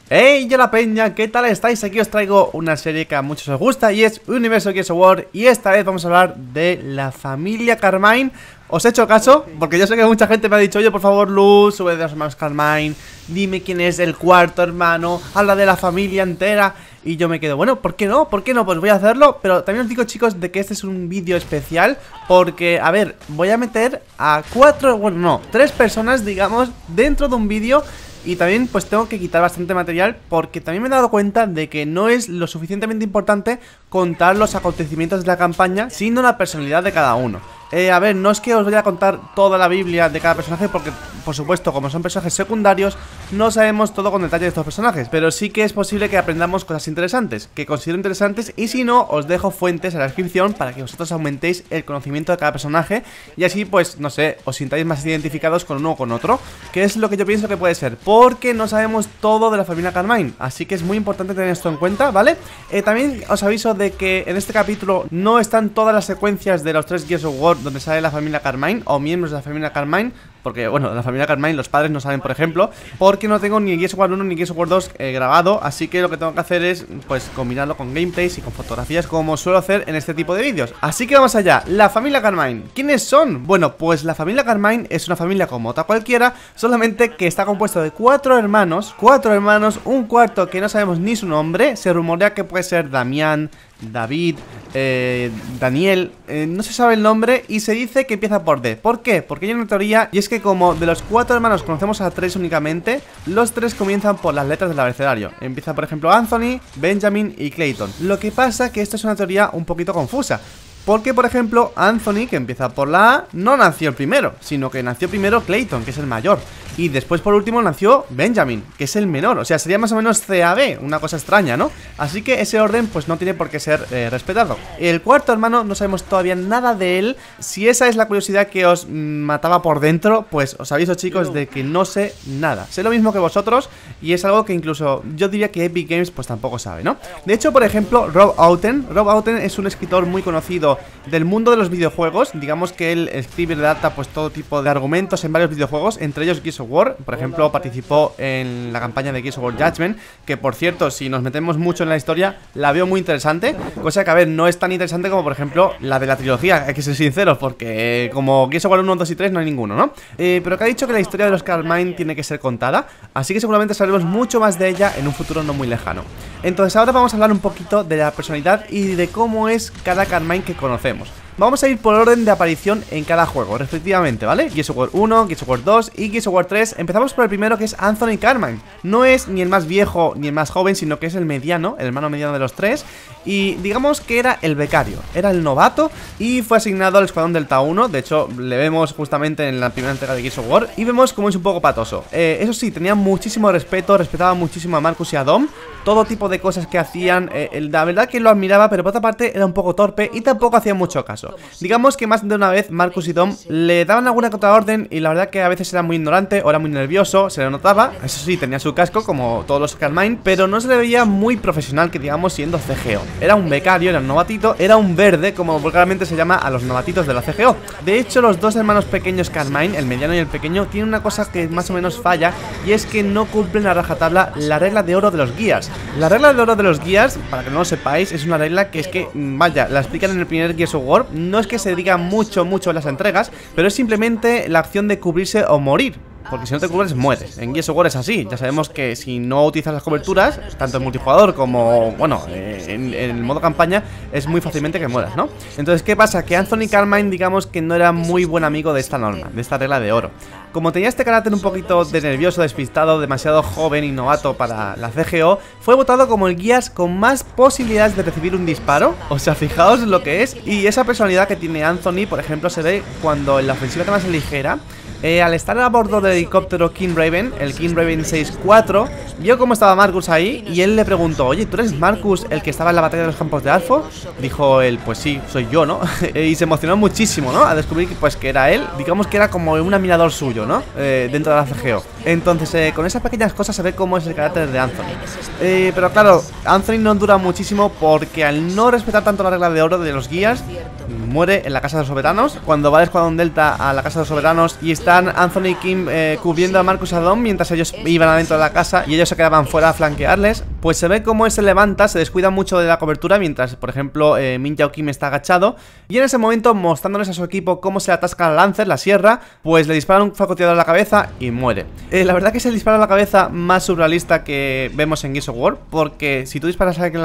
Hey, yo la peña, ¿qué tal estáis? Aquí os traigo una serie que a muchos os gusta y es Universo Gears of War. Y esta vez vamos a hablar de la familia Carmine. ¿Os he hecho caso? Porque yo sé que mucha gente me ha dicho: oye, por favor, Luz, sube de los hermanos Carmine, dime quién es el cuarto hermano, habla de la familia entera. Y yo me quedo, bueno, ¿por qué no? ¿Por qué no? Pues voy a hacerlo. Pero también os digo, chicos, de que este es un vídeo especial porque, a ver, voy a meter a tres personas, digamos, dentro de un vídeo. Y también pues tengo que quitar bastante material porque también me he dado cuenta de que no es lo suficientemente importante contar los acontecimientos de la campaña, sino la personalidad de cada uno. A ver, no es que os vaya a contar toda la Biblia de cada personaje porque, por supuesto, como son personajes secundarios, no sabemos todo con detalle de estos personajes. Pero sí que es posible que aprendamos cosas interesantes, que considero interesantes, y si no, os dejo fuentes en la descripción para que vosotros aumentéis el conocimiento de cada personaje y así, pues, no sé, os sintáis más identificados con uno o con otro, que es lo que yo pienso que puede ser, porque no sabemos todo de la familia Carmine, así que es muy importante tener esto en cuenta, ¿vale? También os aviso de que en este capítulo no están todas las secuencias de los 3 Gears of War donde sale la familia Carmine o miembros de la familia Carmine, porque, bueno, de la familia Carmine los padres no salen, por ejemplo, porque no tengo ni Gears of War 1 ni Gears of War 2 grabado, así que lo que tengo que hacer es, pues, combinarlo con gameplays y con fotografías como suelo hacer en este tipo de vídeos. Así que vamos allá. La familia Carmine, ¿quiénes son? Bueno, pues la familia Carmine es una familia como otra cualquiera, solamente que está compuesto de 4 hermanos, un cuarto que no sabemos ni su nombre. Se rumorea que puede ser Damián, David, Daniel, no se sabe el nombre y se dice que empieza por D. ¿Por qué? Porque hay una teoría, y es que como de los 4 hermanos conocemos a 3 únicamente, los 3 comienzan por las letras del abecedario. Empieza, por ejemplo, Anthony, Benjamin y Clayton. Lo que pasa que esto es una teoría un poquito confusa, porque, por ejemplo, Anthony, que empieza por la A, no nació el primero, sino que nació primero Clayton, que es el mayor. Y después, por último, nació Benjamin, que es el menor. O sea, sería más o menos CAB, una cosa extraña, ¿no? Así que ese orden, pues, no tiene por qué ser respetado. El cuarto hermano, no sabemos todavía nada de él. Si esa es la curiosidad que os mataba por dentro, pues os aviso, chicos, de que no sé nada. Sé lo mismo que vosotros, y es algo que incluso yo diría que Epic Games, pues, tampoco sabe, ¿no? De hecho, por ejemplo, Rob Houghton es un escritor muy conocido del mundo de los videojuegos. Digamos que él escribe y redacta, pues, todo tipo de argumentos en varios videojuegos, entre ellos Gears of War. Por ejemplo, participó en la campaña de Gears of War Judgment, que, por cierto, si nos metemos mucho en la historia, la veo muy interesante, cosa que, a ver, no es tan interesante como, por ejemplo, la de la trilogía, hay que ser sinceros, porque como Gears of War 1, 2 y 3 no hay ninguno, ¿no? Pero que ha dicho que la historia de los Carmine tiene que ser contada, así que seguramente sabremos mucho más de ella en un futuro no muy lejano. Entonces ahora vamos a hablar un poquito de la personalidad y de cómo es cada Carmine que conocemos. Vamos a ir por orden de aparición en cada juego, respectivamente, ¿vale? Gears of War 1, Gears of War 2 y Gears of War 3. Empezamos por el primero, que es Anthony Carmine. No es ni el más viejo ni el más joven, sino que es el mediano, el hermano mediano de los 3. Y digamos que era el becario, era el novato y fue asignado al Escuadrón Delta 1. De hecho, le vemos justamente en la primera entrega de Gears of War y vemos cómo es un poco patoso. Eso sí, tenía muchísimo respeto, respetaba muchísimo a Marcus y a Dom. Todo tipo de cosas que hacían, la verdad que lo admiraba, pero por otra parte era un poco torpe y tampoco hacía mucho caso. Digamos que más de una vez Marcus y Dom le daban alguna contraorden y la verdad que a veces era muy ignorante o era muy nervioso, se le notaba. Eso sí, tenía su casco como todos los Carmine, pero no se le veía muy profesional, que digamos, siendo CGO. Era un becario, era un novatito, era un verde, como vulgarmente se llama a los novatitos de la CGO. De hecho, los dos hermanos pequeños Carmine, el mediano y el pequeño, tienen una cosa que más o menos falla, y es que no cumplen a rajatabla la regla de oro de los Gears. La regla de oro de los Gears, para que no lo sepáis, es una regla que es que, vaya, la explican en el primer Gears of War. No es que se diga mucho en las entregas, pero es simplemente la acción de cubrirse o morir. Porque si no te cubres, mueres. En Gears of War es así. Ya sabemos que si no utilizas las coberturas, tanto en multijugador como, bueno, en el modo campaña, es muy fácilmente que mueras, ¿no? Entonces, ¿qué pasa? Que Anthony Carmine, digamos que no era muy buen amigo de esta norma, de esta regla de oro. Como tenía este carácter un poquito de nervioso, despistado, demasiado joven y novato para la CGO, fue votado como el Gears con más posibilidades de recibir un disparo. O sea, fijaos lo que es. Y esa personalidad que tiene Anthony, por ejemplo, se ve cuando en la ofensiva más ligera, al estar a bordo del helicóptero King Raven, el King Raven 6-4, vio cómo estaba Marcus ahí y él le preguntó: oye, ¿tú eres Marcus, el que estaba en la batalla de los campos de Alfo? Dijo él: pues sí, soy yo, ¿no? Y se emocionó muchísimo, ¿no? A descubrir pues que era él. Digamos que era como un admirador suyo, ¿no? Dentro de la CGO. Entonces, con esas pequeñas cosas se ve cómo es el carácter de Anthony. Pero claro, Anthony no dura muchísimo porque al no respetar tanto la regla de oro de los Gears, muere en la casa de los soberanos, cuando va el Escuadrón Delta a la casa de los soberanos y están Anthony y Kim cubriendo a Marcus y a Dom mientras ellos iban adentro de la casa y ellos se quedaban fuera a flanquearles. Pues se ve como él se levanta, se descuida mucho de la cobertura mientras, por ejemplo, Minja o Kim está agachado, y en ese momento, mostrándoles a su equipo cómo se atasca la Lancer, la sierra, pues le disparan un francotirador a la cabeza y muere. La verdad que es el disparo a la cabeza más surrealista que vemos en Gears of War, porque si tú disparas a alguien en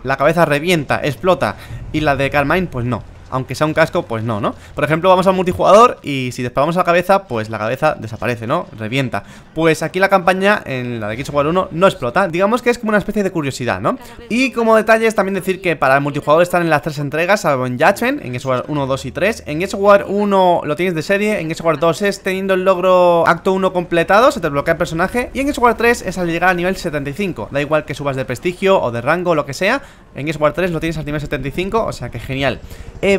la cabeza revienta, explota, y la de Carmine pues no. Aunque sea un casco, pues no, ¿no? Por ejemplo, vamos al multijugador y si disparamos a la cabeza, pues la cabeza desaparece, ¿no? Revienta. Pues aquí la campaña, en la de Gears of War 1, no explota. Digamos que es como una especie de curiosidad, ¿no? Y como detalles, también decir que para el multijugador están en las 3 entregas, salvo en Judgment, en Gears of War 1, 2 y 3. En Gears of War 1 lo tienes de serie, en Gears of War 2 es teniendo el logro acto 1 completado, se te bloquea el personaje, y en Gears of War 3 es al llegar al nivel 75. Da igual que subas de prestigio o de rango o lo que sea, en Gears of War 3 lo tienes al nivel 75, o sea que genial.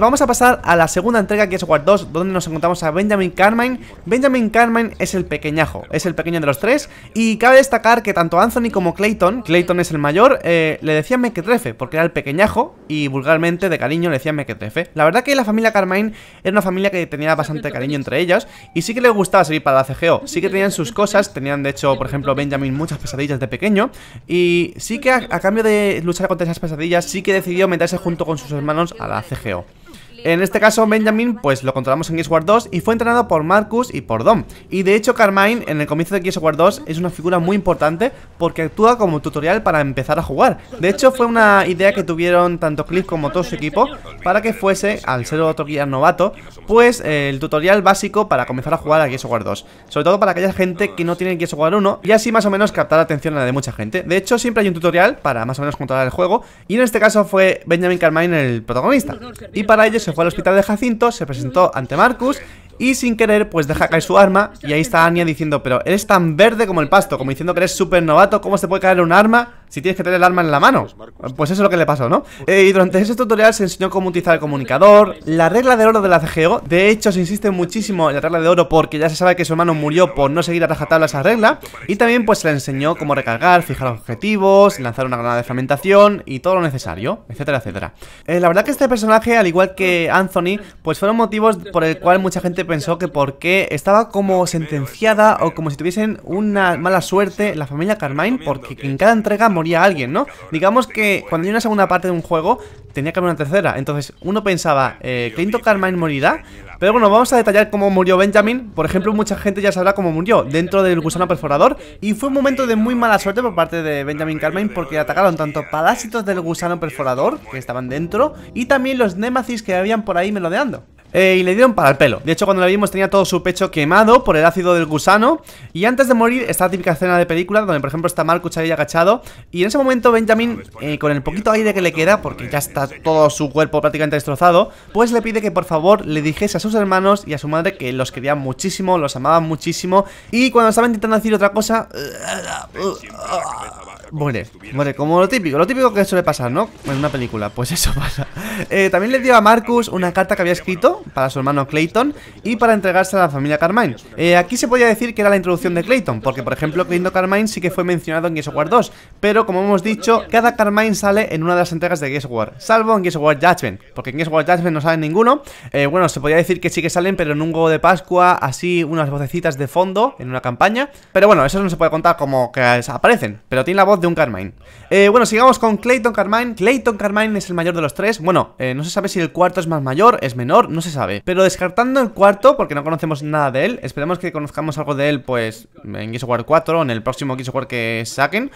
Vamos a pasar a la segunda entrega, Gears of War 2, donde nos encontramos a Benjamin Carmine. Benjamin Carmine es el pequeñajo, es el pequeño de los tres, y cabe destacar que tanto Anthony como Clayton es el mayor, le decían mequetrefe, porque era el pequeñajo, y vulgarmente de cariño le decían mequetrefe. La verdad que la familia Carmine era una familia que tenía bastante cariño entre ellos, y sí que les gustaba servir para la CGO, sí que tenían sus cosas, tenían de hecho, por ejemplo, Benjamin muchas pesadillas de pequeño, y sí que a cambio de luchar contra esas pesadillas, sí que decidió meterse junto con sus hermanos a la CGO. En este caso Benjamin pues lo controlamos en Gears of War 2 y fue entrenado por Marcus y por Dom. Y de hecho Carmine en el comienzo de Gears of War 2 es una figura muy importante porque actúa como tutorial para empezar a jugar. De hecho fue una idea que tuvieron tanto Cliff como todo su equipo para que fuese, al ser otro guía novato, pues el tutorial básico para comenzar a jugar a Gears of War 2. Sobre todo para aquella gente que no tiene Gears of War 1 y así más o menos captar la atención a la de mucha gente. De hecho siempre hay un tutorial para más o menos controlar el juego y en este caso fue Benjamin Carmine el protagonista. Y para ello se fue al hospital de Jacinto, se presentó ante Marcus y sin querer pues deja caer su arma y ahí está Anya diciendo: pero eres tan verde como el pasto, como diciendo que eres súper novato, ¿cómo se puede caer un arma si tienes que tener el arma en la mano? Pues eso es lo que le pasó, ¿no? Y durante ese tutorial se enseñó cómo utilizar el comunicador, la regla de oro de la CGO. De hecho se insiste muchísimo en la regla de oro porque ya se sabe que su hermano murió por no seguir a rajatabla esa regla. Y también pues se le enseñó cómo recargar, fijar objetivos, lanzar una granada de fragmentación y todo lo necesario, etcétera, etcétera. La verdad que este personaje, al igual que Anthony, pues fueron motivos por el cual mucha gente pensó que porque estaba como sentenciada o como si tuviesen una mala suerte la familia Carmine, porque en cada entrega moría alguien, ¿no? Digamos que cuando hay una segunda parte de un juego tenía que haber una tercera, entonces uno pensaba, ¿Clayton Carmine morirá? Pero bueno, vamos a detallar cómo murió Benjamin. Por ejemplo, mucha gente ya sabrá cómo murió, dentro del gusano perforador. Y fue un momento de muy mala suerte por parte de Benjamin Carmine, porque atacaron tanto parásitos del gusano perforador que estaban dentro y también los némesis que habían por ahí melodeando. Y le dieron para el pelo. De hecho, cuando lo vimos tenía todo su pecho quemado por el ácido del gusano. Y antes de morir está la típica escena de película donde por ejemplo está Marcus ahí agachado. Y en ese momento Benjamin, con el poquito aire que le queda, porque ya está todo su cuerpo prácticamente destrozado, pues le pide que por favor le dijese a sus hermanos y a su madre que los quería muchísimo, los amaban muchísimo. Y cuando estaba intentando decir otra cosa, muere, como lo típico que suele pasar, ¿no? En una película, pues eso pasa. También le dio a Marcus una carta que había escrito para su hermano Clayton y para entregarse a la familia Carmine. Aquí se podía decir que era la introducción de Clayton, porque por ejemplo Clayton Carmine sí que fue mencionado en Gears of War 2, pero como hemos dicho, cada Carmine sale en una de las entregas de Gears of War, salvo en Gears of War Judgment, porque en Gears of War Judgment no sale ninguno. Bueno, se podía decir que sí que salen, pero en un huevo de Pascua, así unas vocecitas de fondo en una campaña, pero bueno, eso no se puede contar como que aparecen, pero tiene la voz de un Carmine. Bueno, sigamos con Clayton Carmine. Clayton Carmine es el mayor de los tres. Bueno, no se sabe si el cuarto es más mayor, es menor, no se sabe. Pero descartando el cuarto, porque no conocemos nada de él, esperemos que conozcamos algo de él, pues, en Gears of War 4 o en el próximo Gears of War que saquen.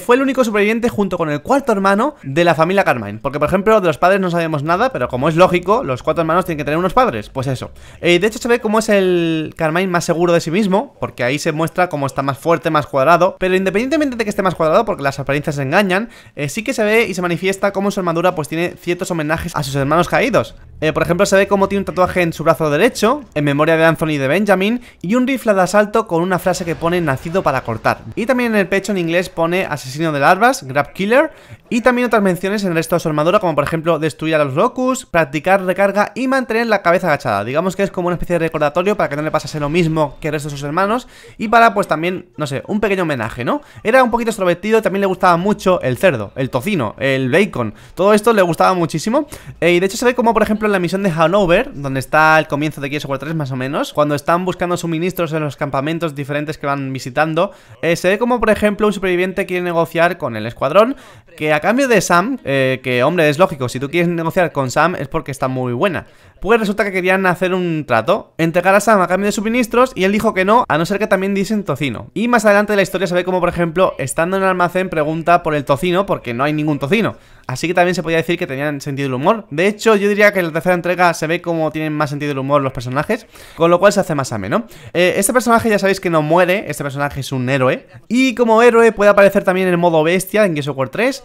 Fue el único superviviente junto con el cuarto hermano de la familia Carmine. Porque, por ejemplo, de los padres no sabemos nada, pero como es lógico, los cuatro hermanos tienen que tener unos padres. Pues eso. De hecho, se ve cómo es el Carmine más seguro de sí mismo, porque ahí se muestra cómo está más fuerte, más cuadrado. Pero independientemente de que esté más cuadrado, porque las apariencias engañan, sí que se ve y se manifiesta cómo su armadura pues tiene ciertos homenajes a sus hermanos caídos. Por ejemplo, se ve cómo tiene un tatuaje en su brazo derecho, en memoria de Anthony y de Benjamin, y un rifle de asalto con una frase que pone nacido para cortar. Y también en el pecho en inglés pone asesino de larvas, grab killer, y también otras menciones en el resto de su armadura, como por ejemplo destruir a los locus, practicar recarga y mantener la cabeza agachada. Digamos que es como una especie de recordatorio para que no le pasase lo mismo que el resto de sus hermanos, y para pues también, no sé, un pequeño homenaje, ¿no? Era un poquito extrovertido, también le gustaba mucho el cerdo, el tocino, el bacon, todo esto le gustaba muchísimo. Y de hecho se ve como por ejemplo en la misión de Hanover, donde está el comienzo de Gears of War 3 más o menos, cuando están buscando suministros en los campamentos diferentes que van visitando, se ve como por ejemplo un superviviente quiere negociar con el escuadrón, que a cambio de Sam, que hombre, es lógico, si tú quieres negociar con Sam es porque está muy buena. Pues resulta que querían hacer un trato, entregar a Sam a cambio de suministros, y él dijo que no, a no ser que también diesen tocino. Y más adelante de la historia se ve como por ejemplo, estando en el almacén pregunta por el tocino, porque no hay ningún tocino. Así que también se podía decir que tenían sentido del humor. De hecho, yo diría que en la tercera entrega se ve como tienen más sentido del humor los personajes, con lo cual se hace más ameno. Este personaje ya sabéis que no muere, este personaje es un héroe, y como héroe puede aparecer también en el modo bestia en Gears of War 3,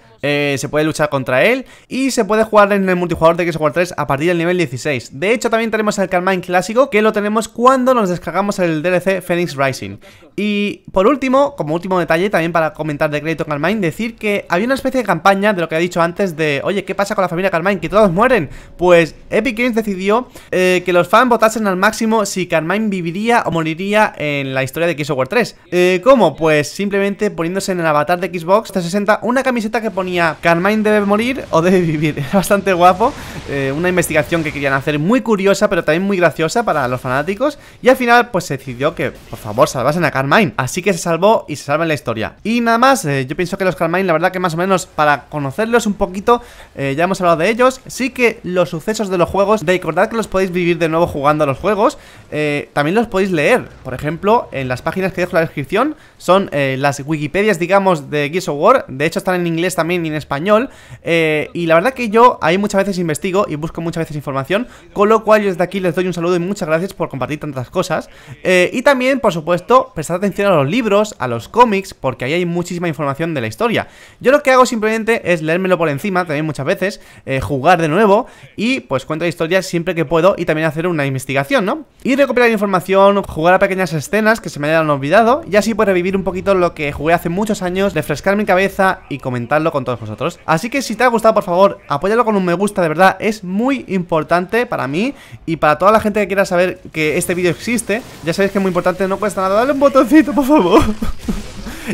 se puede luchar contra él, y se puede jugar en el multijugador de Gears of War 3 a partir del nivel 16. De hecho, también tenemos el Carmine clásico, que lo tenemos cuando nos descargamos el DLC Phoenix Rising. Y por último, como último detalle, también para comentar de crédito Carmine, decir que había una especie de campaña de lo que he dicho antes de, oye, ¿qué pasa con la familia Carmine? Que todos mueren. Pues Epic Games decidió que los fans votasen al máximo si Carmine viviría o moriría en la historia de Gears of War 3. ¿Cómo? Pues simplemente poniéndose en el avatar de Xbox 360 una camiseta que ponía Carmine debe morir o debe vivir. Era bastante guapo, una investigación que querían hacer muy curiosa, pero también muy graciosa para los fanáticos, y al final pues se decidió que, por favor, salvasen a Carmine. Así que se salvó y se salva en la historia. Y nada más, yo pienso que los Carmine, la verdad que más o menos para conocerlos un poquito, ya hemos hablado de ellos. Sí que los sucesos de los juegos, recordad que los podéis vivir de nuevo jugando a los juegos, también los podéis leer. Por ejemplo, en las páginas que dejo en la descripción son las Wikipedias, digamos, de Gears of War. De hecho están en inglés también y en español, y la verdad que yo ahí muchas veces investigo y busco muchas veces información, con lo cual yo desde aquí les doy un saludo y muchas gracias por compartir tantas cosas. Y también, por supuesto, prestad atención a los libros, a los cómics, porque ahí hay muchísima información de la historia. Yo lo que hago simplemente es leérmelo por encima, también muchas veces, jugar de nuevo, y pues cuento la historia siempre que puedo, y también hacer una investigación, ¿no? Y recopilar información, jugar a pequeñas escenas que se me hayan olvidado, y así pues revivir un poquito lo que jugué hace muchos años, refrescar mi cabeza y comentarlo con todos vosotros. Así que si te ha gustado, por favor, apóyalo con un me gusta, de verdad, es muy importante para mí y para toda la gente que quiera saber que este vídeo existe. Ya sabéis que es muy importante, no cuesta nada, dale un botoncito, por favor.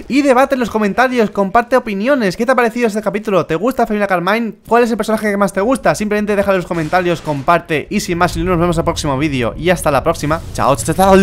Y debate en los comentarios, comparte opiniones. ¿Qué te ha parecido este capítulo? ¿Te gusta Familia Carmine? ¿Cuál es el personaje que más te gusta? Simplemente déjalo en los comentarios, comparte. Y sin más, nos vemos en el próximo vídeo. Y hasta la próxima. Chao, chao, chao.